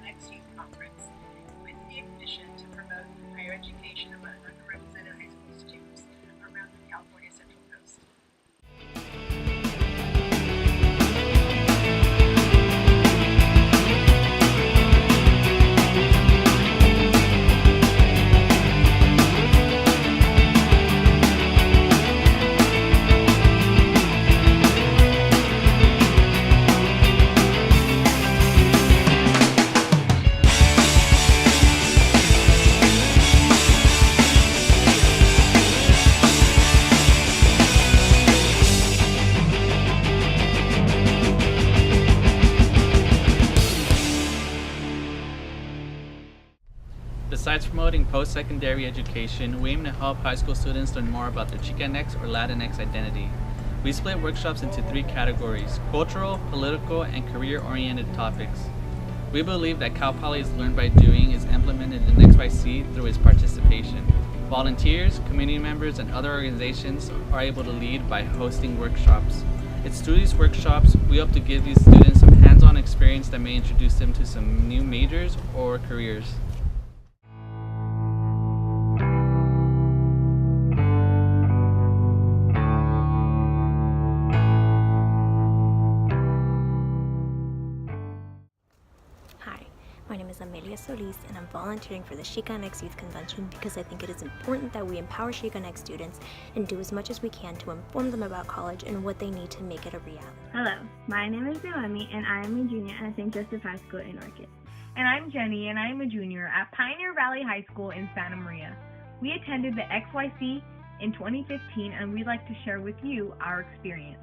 Xicanx Youth Conference, with the mission to promote higher education among underrepresented high school students around the California Central Coast. Besides promoting post-secondary education, we aim to help high school students learn more about their Xicanx or Latinx identity. We split workshops into 3 categories: cultural, political, and career-oriented topics. We believe that Cal Poly's Learn by Doing is implemented in XYC through its participation. Volunteers, community members, and other organizations are able to lead by hosting workshops. It's through these workshops we hope to give these students some hands-on experience that may introduce them to some new majors or careers. Hi, my name is Amelia Solis and I'm volunteering for the Xicanx Youth Convention because I think it is important that we empower Xicanx students and do as much as we can to inform them about college and what they need to make it a reality. Hello, my name is Noemi and I am a junior at St. Joseph High School in Orchid. And I'm Jenny and I am a junior at Pioneer Valley High School in Santa Maria. We attended the XYC in 2015 and we'd like to share with you our experience.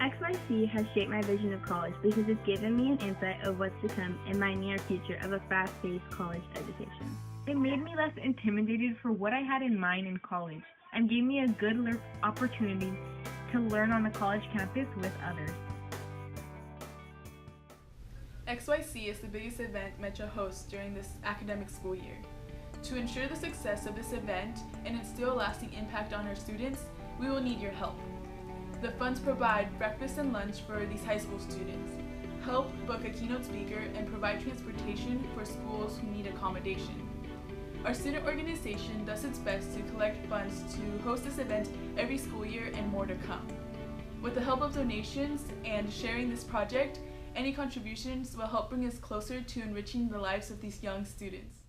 XYC has shaped my vision of college because it's given me an insight of what's to come in my near future of a fast-paced college education. It made me less intimidated for what I had in mind in college and gave me a good opportunity to learn on the college campus with others. XYC is the biggest event Metro hosts during this academic school year. To ensure the success of this event and instill a lasting impact on our students, we will need your help. The funds provide breakfast and lunch for these high school students, help book a keynote speaker, and provide transportation for schools who need accommodation. Our student organization does its best to collect funds to host this event every school year and more to come. With the help of donations and sharing this project, any contributions will help bring us closer to enriching the lives of these young students.